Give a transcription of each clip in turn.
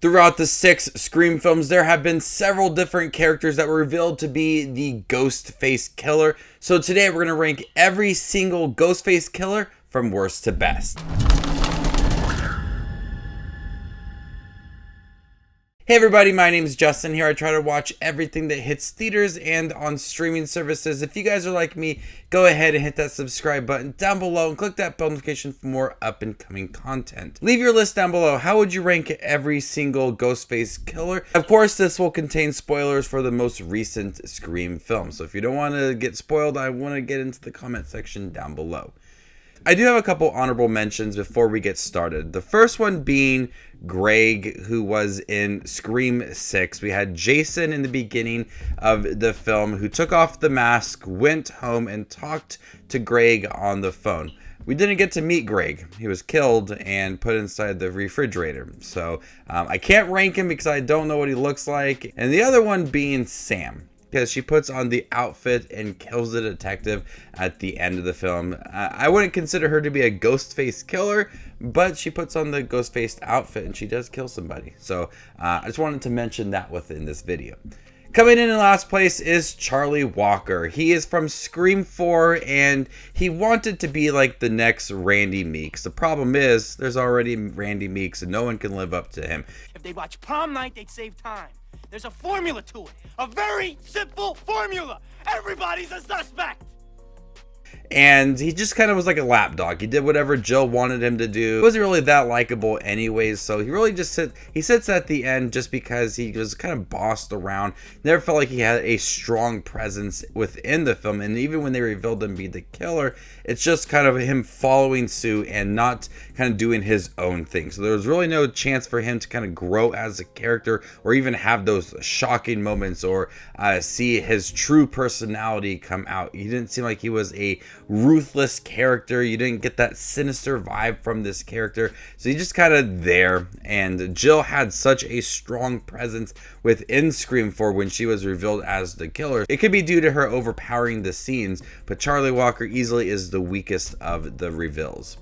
Throughout the 6 Scream films, there have been several different characters that were revealed to be the Ghostface Killer. So today we're going to rank every single Ghostface Killer from worst to best. Hey everybody, my name is Justin here. I try to watch everything that hits theaters and on streaming services. If you guys are like me, go ahead and hit that subscribe button down below and click that bell notification for more up and coming content. Leave your list down below. How would you rank every single Ghostface Killer? Of course, this will contain spoilers for the most recent Scream film. So if you don't want to get spoiled, I want to get into the comment section down below. I do have a couple honorable mentions before we get started. The first one being Greg, who was in Scream 6. We had Jason in the beginning of the film who took off the mask, went home, and talked to Greg on the phone. We didn't get to meet Greg. He was killed and put inside the refrigerator. So I can't rank him because I don't know what he looks like. And the other one being Sam, because she puts on the outfit and kills the detective at the end of the film. I wouldn't consider her to be a Ghostface killer, but she puts on the Ghostface outfit and she does kill somebody. So I just wanted to mention that within this video. Coming in last place is Charlie Walker. He is from Scream 4 and he wanted to be like the next Randy Meeks. The problem is there's already Randy Meeks and no one can live up to him. If they watch Prom Night, they'd save time. There's a formula to it. A very simple formula. Everybody's a suspect. And he just kind of was like a lapdog. He did whatever Jill wanted him to do. He wasn't really that likable anyways, so he really just sits at the end just because he was kind of bossed around. Never felt like he had a strong presence within the film, and even when they revealed him to be the killer, it's just kind of him following suit and not kind of doing his own thing. So there was really no chance for him to kind of grow as a character or even have those shocking moments or see his true personality come out. He didn't seem like he was a ruthless character. You didn't get that sinister vibe from this character, so he's just kind of there. And Jill had such a strong presence within Scream 4 when she was revealed as the killer. It could be due to her overpowering the scenes, but Charlie Walker easily is the weakest of the reveals.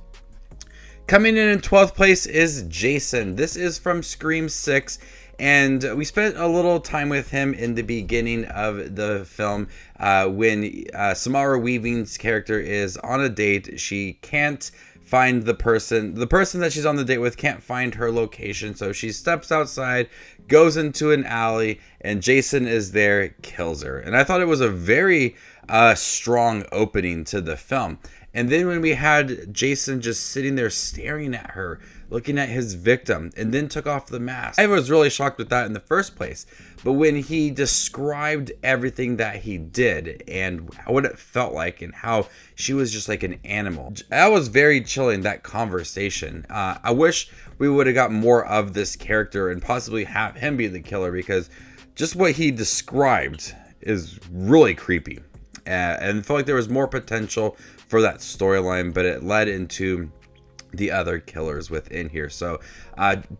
Coming in 12th place is Jason. This is from Scream 6. And we spent a little time with him in the beginning of the film when Samara Weaving's character is on a date. She can't find the person that she's on the date with can't find her location. So she steps outside, goes into an alley, and Jason is there, kills her. And I thought it was a very strong opening to the film. And then when we had Jason just sitting there staring at her, looking at his victim, and then took off the mask, I was really shocked with that in the first place. But when he described everything that he did and what it felt like and how she was just like an animal, that was very chilling, that conversation. I wish we would have got more of this character and possibly have him be the killer, because just what he described is really creepy. And felt like there was more potential for that storyline, but it led into the other killers within here. So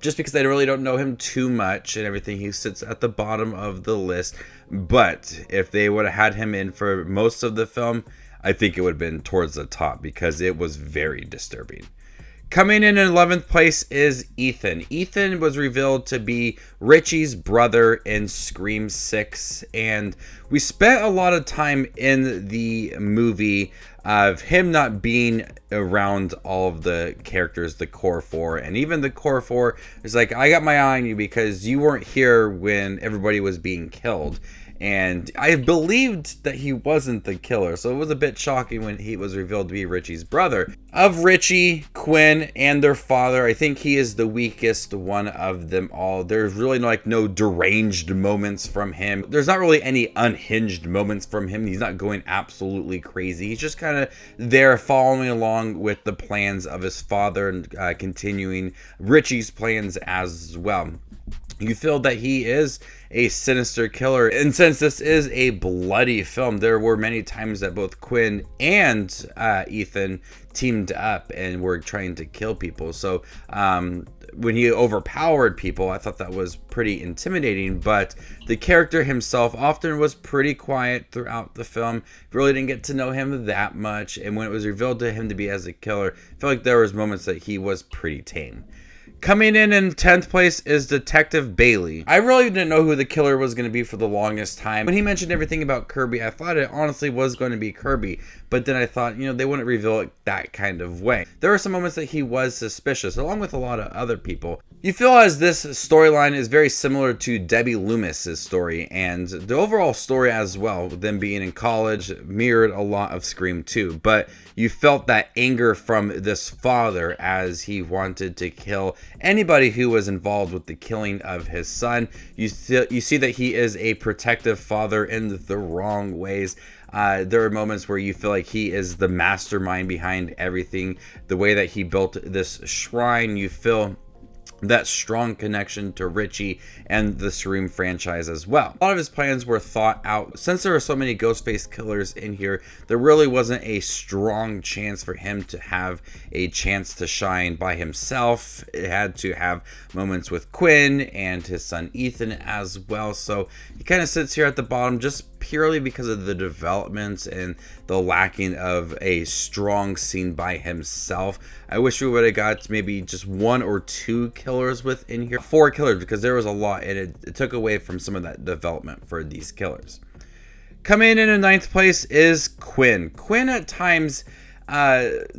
just because I really don't know him too much and everything, he sits at the bottom of the list. But if they would have had him in for most of the film, I think it would have been towards the top because it was very disturbing. Coming in 11th place is Ethan. Ethan was revealed to be Richie's brother in Scream 6, and we spent a lot of time in the movie of him not being around all of the characters, the core 4, and even the core 4 is like, I got my eye on you because you weren't here when everybody was being killed. And I believed that he wasn't the killer, so it was a bit shocking when he was revealed to be Richie's brother. Of Richie, Quinn, and their father, I think he is the weakest one of them all. There's really no deranged moments from him. There's not really any unhinged moments from him. He's not going absolutely crazy. He's just kind of there following along with the plans of his father and continuing Richie's plans as well. You feel that he is a sinister killer. And since this is a bloody film, there were many times that both Quinn and Ethan teamed up and were trying to kill people. So when he overpowered people, I thought that was pretty intimidating. But the character himself often was pretty quiet throughout the film. Really didn't get to know him that much. And when it was revealed to him to be as a killer, I felt like there was moments that he was pretty tame. Coming in 10th place is Detective Bailey. I really didn't know who the killer was going to be for the longest time. When he mentioned everything about Kirby, I thought it honestly was going to be Kirby. But then I thought, they wouldn't reveal it that kind of way. There were some moments that he was suspicious, along with a lot of other people. You feel as this storyline is very similar to Debbie Loomis's story, and the overall story as well, them being in college, mirrored a lot of Scream 2. But you felt that anger from this father as he wanted to kill anybody who was involved with the killing of his son. You see that he is a protective father in the wrong ways. There are moments where you feel like he is the mastermind behind everything. The way that he built this shrine, you feel that strong connection to Richie and the Scream franchise as well. A lot of his plans were thought out. Since there are so many Ghostface killers in here, there really wasn't a strong chance for him to have a chance to shine by himself. It had to have moments with Quinn and his son Ethan as well. So he kind of sits here at the bottom just purely because of the developments and the lacking of a strong scene by himself. I wish we would have got maybe just 1 or 2 killers within here. 4 killers, because there was a lot and it took away from some of that development for these killers. Coming in 9th place is Quinn. Quinn at times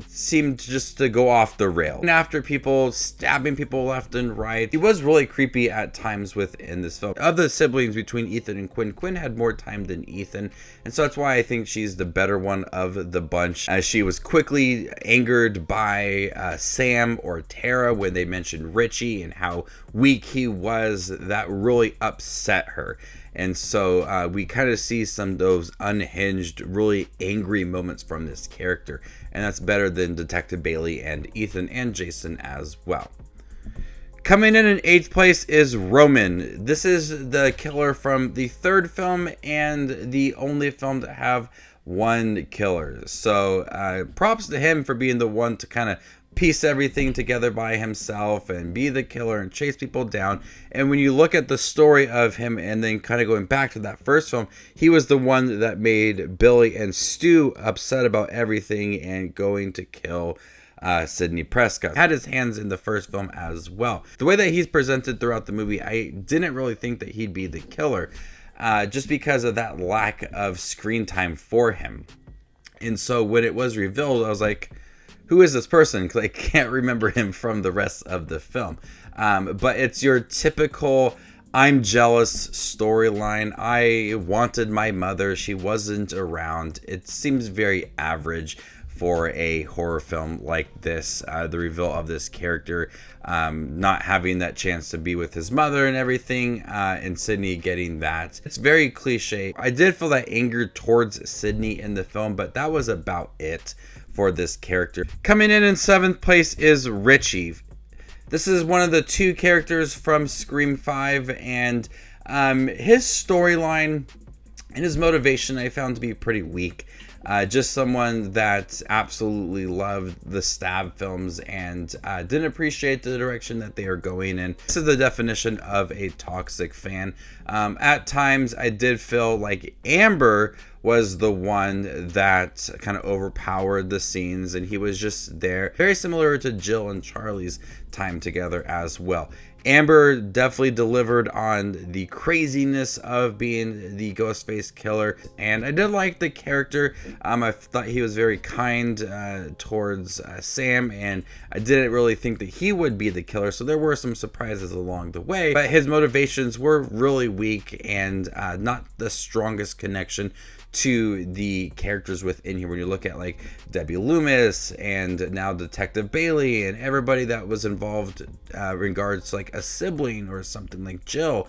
seemed just to go off the rail. And after people stabbing people left and right, he was really creepy at times within this film. Of the siblings between Ethan and Quinn, Quinn had more time than Ethan, and so that's why I think she's the better one of the bunch, as she was quickly angered by Sam or Tara when they mentioned Richie and how weak he was. That really upset her. And so we kind of see some of those unhinged, really angry moments from this character. And that's better than Detective Bailey and Ethan and Jason as well. Coming in 8th place is Roman. This is the killer from the 3rd film and the only film to have 1 killer. So props to him for being the one to kind of piece everything together by himself and be the killer and chase people down. And when you look at the story of him and then kind of going back to that first film, he was the one that made Billy and Stu upset about everything and going to kill Sidney Prescott. Had his hands in the first film as well. The way that he's presented throughout the movie, I didn't really think that he'd be the killer, just because of that lack of screen time for him. And so when it was revealed, I was like, who is this person? Because I can't remember him from the rest of the film. But it's your typical I'm jealous storyline. I wanted my mother. She wasn't around. It seems very average for a horror film like this. The reveal of this character not having that chance to be with his mother and everything, and Sidney getting that. It's very cliche. I did feel that anger towards Sidney in the film, but that was about it for this character. Coming in 7th place is Richie. This is one of the 2 characters from Scream 5, and his storyline and his motivation I found to be pretty weak. Just someone that absolutely loved the stab films and didn't appreciate the direction that they are going in. This is the definition of a toxic fan. At times I did feel like Amber was the one that kind of overpowered the scenes, and he was just there. Very similar to Jill and Charlie's time together as well. Amber definitely delivered on the craziness of being the Ghostface killer, and I did like the character. I thought he was very kind towards Sam, and I didn't really think that he would be the killer, so there were some surprises along the way, but his motivations were really weak and not the strongest connection to the characters within here. When you look at like Debbie Loomis and now Detective Bailey and everybody that was involved in regards to like a sibling or something like Jill,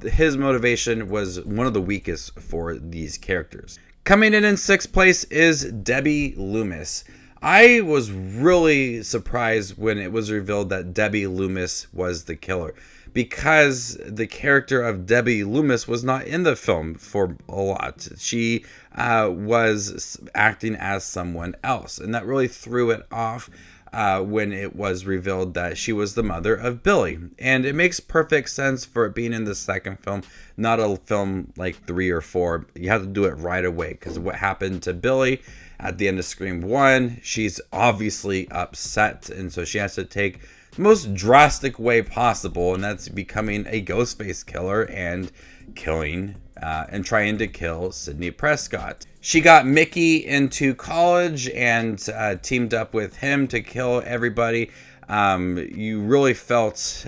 his motivation was one of the weakest for these characters. Coming in 6th place is Debbie Loomis. I was really surprised when it was revealed that Debbie Loomis was the killer, because the character of Debbie Loomis was not in the film for a lot. She was acting as someone else, and that really threw it off when it was revealed that she was the mother of Billy. And it makes perfect sense for it being in the 2nd film, not a film like 3 or 4. You have to do it right away, because what happened to Billy at the end of Scream 1, she's obviously upset, and so she has to take most drastic way possible, and that's becoming a Ghostface killer and killing and trying to kill Sidney Prescott. She got Mickey into college and teamed up with him to kill everybody. You really felt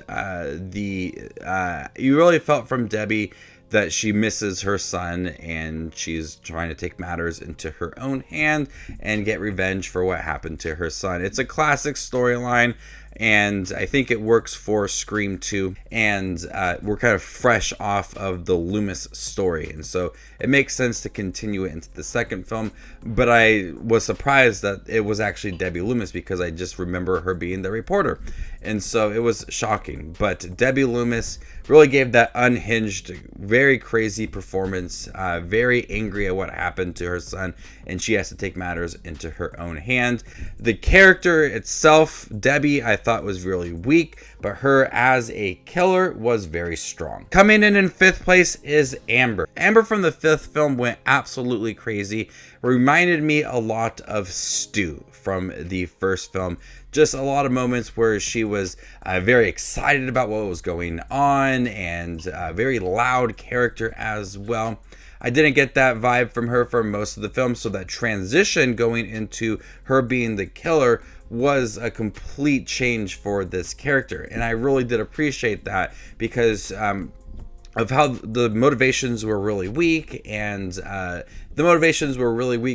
from Debbie that she misses her son, and she's trying to take matters into her own hand and get revenge for what happened to her son. It's a classic storyline, and I think it works for Scream 2, and we're kind of fresh off of the Loomis story, and so it makes sense to continue it into the second film. But I was surprised that it was actually Debbie Loomis, because I just remember her being the reporter, and so it was shocking. But Debbie Loomis really gave that unhinged, very crazy performance, very angry at what happened to her son, and she has to take matters into her own hand. The character itself, Debbie, I thought was really weak, but her as a killer was very strong. Coming in fifth place is Amber. Amber from the fifth film went absolutely crazy. Reminded me a lot of Stu from the first film. Just a lot of moments where she was very excited about what was going on, and very loud character as well. I didn't get that vibe from her for most of the film, so that transition going into her being the killer was a complete change for this character, and I really did appreciate that, because of how the motivations were really weak, and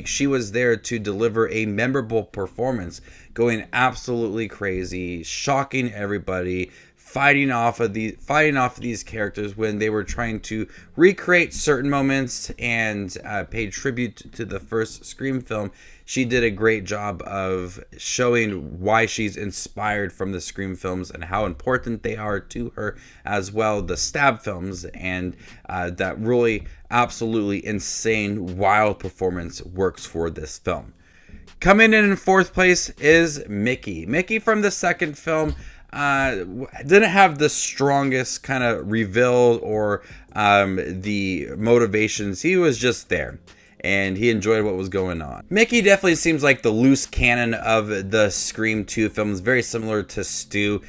she was there to deliver a memorable performance, going absolutely crazy, shocking everybody, fighting off these characters when they were trying to recreate certain moments and pay tribute to the first Scream film. She did a great job of showing why she's inspired from the Scream films and how important they are to her, as well the Stab films, and that really absolutely insane, wild performance works for this film. Coming in fourth place is Mickey. Mickey from the second film didn't have the strongest kind of reveal or the motivations. He was just there, and he enjoyed what was going on. Mickey definitely seems like the loose cannon of the Scream 2 films, very similar to Stu.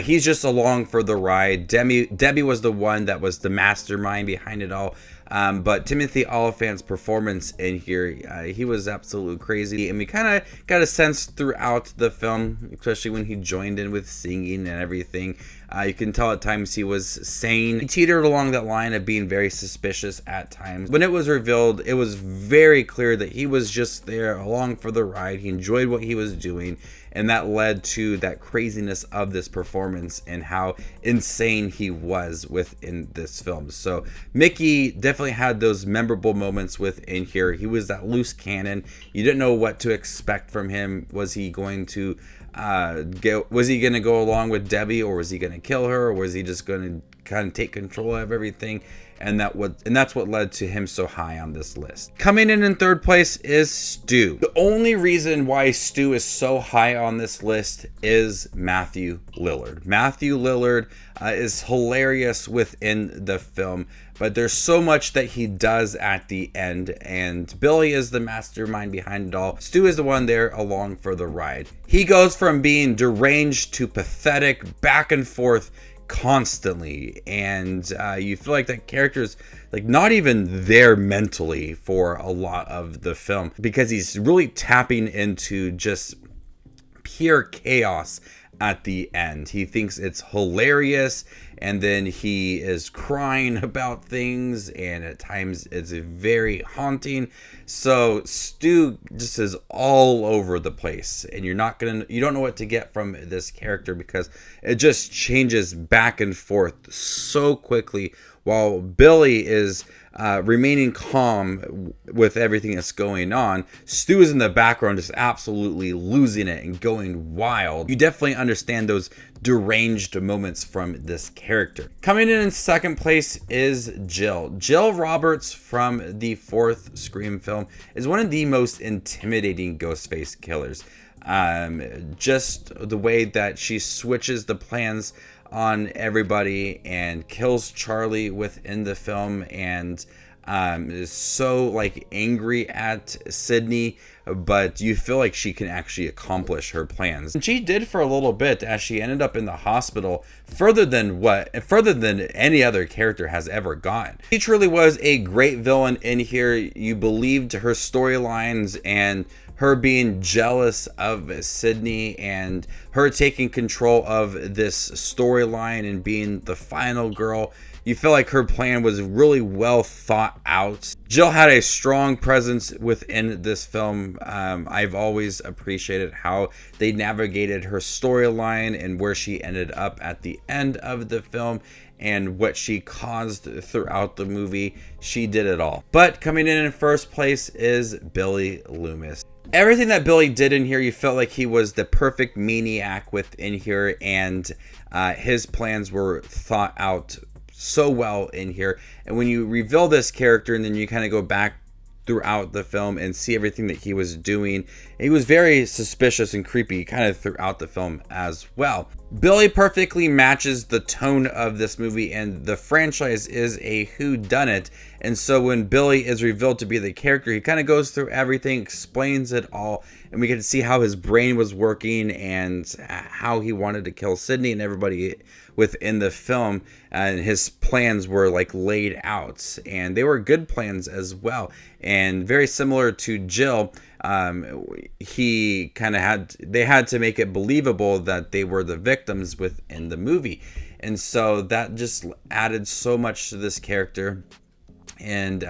He's just along for the ride. Debbie was the one that was the mastermind behind it all. But Timothy Olyphant's performance in here, he was absolutely crazy. And we kind of got a sense throughout the film, especially when he joined in with singing and everything. You can tell at times he was sane. He teetered along that line of being very suspicious at times. When it was revealed, it was very clear that he was just there along for the ride. He enjoyed what he was doing, and that led to that craziness of this performance and how insane he was within this film. So Mickey definitely had those memorable moments within here. He was that loose cannon. You didn't know what to expect from him. Was he going to go along with Debbie, or was he going to kill her, or was he just going to kind of take control of everything? And that's what led to him so high on this list. Coming in third place is Stu. The only reason why Stu is so high on this list is Matthew Lillard. Matthew Lillard is hilarious within the film, but there's so much that he does at the end, and Billy is the mastermind behind it all. Stu is the one there along for the ride. He goes from being deranged to pathetic, back and forth constantly, and you feel like that character is like not even there mentally for a lot of the film, because he's really tapping into just pure chaos at the end. He thinks it's hilarious, and then he is crying about things, and at times it's very haunting. So Stu just is all over the place, and you don't know what to get from this character, because it just changes back and forth so quickly, while Billy is remaining calm with everything that's going on. Stu is in the background just absolutely losing it and going wild. You definitely understand those deranged moments from this character. Coming in second place is Jill. Jill Roberts from the fourth Scream film is one of the most intimidating Ghostface killers. Just the way that she switches the plans on everybody and kills Charlie within the film, and is so like angry at Sidney but you feel like she can actually accomplish her plans. And she did for a little bit, as she ended up in the hospital further than any other character has ever gotten. She truly was a great villain in here. You believed her storylines and her being jealous of Sydney and her taking control of this storyline and being the final girl. You feel like her plan was really well thought out. Jill had a strong presence within this film. I've always appreciated how they navigated her storyline and where she ended up at the end of the film and what she caused throughout the movie. She did it all. But coming in first place is Billy Loomis. Everything that Billy did in here, you felt like he was the perfect maniac within here, and his plans were thought out so well in here. And when you reveal this character and then you kind of go back throughout the film and see everything that he was doing, he was very suspicious and creepy kind of throughout the film as well. Billy perfectly matches the tone of this movie, and the franchise is a whodunit. And so when Billy is revealed to be the character, he kind of goes through everything, explains it all, and we get to see how his brain was working and how he wanted to kill Sydney and everybody within the film. And his plans were like laid out, and they were good plans as well. And very similar to Jill, they had to make it believable that they were the victims within the movie. And so that just added so much to this character. And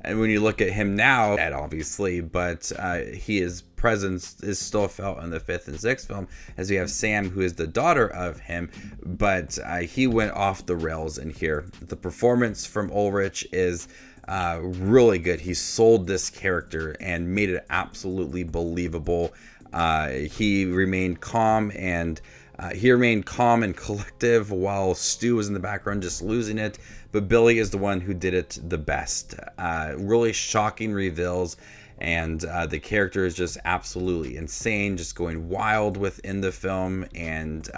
when you look at him now, obviously, but his presence is still felt in the 5th and 6th film, as we have Sam, who is the daughter of him, but he went off the rails in here. The performance from Ulrich is really good. He sold this character and made it absolutely believable. He remained calm and collective while Stu was in the background just losing it. But Billy is the one who did it the best. Really shocking reveals, and the character is just absolutely insane, just going wild within the film, and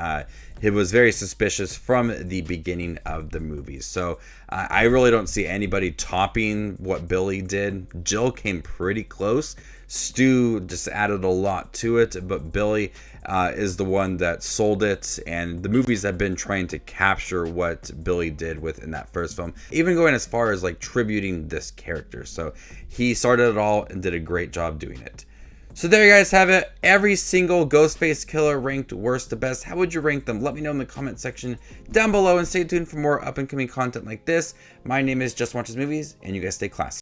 it was very suspicious from the beginning of the movie. So I really don't see anybody topping what Billy did. Jill came pretty close. Stu just added a lot to it, but Billy is the one that sold it, and the movies have been trying to capture what Billy did within that first film, even going as far as like tributing this character. So he started it all and did a great job doing it. So there you guys have it. Every single Ghostface Killer ranked worst to best. How would you rank them? Let me know in the comment section down below, and stay tuned for more up and coming content like this. My name is Just Watches Movies, and you guys stay classy.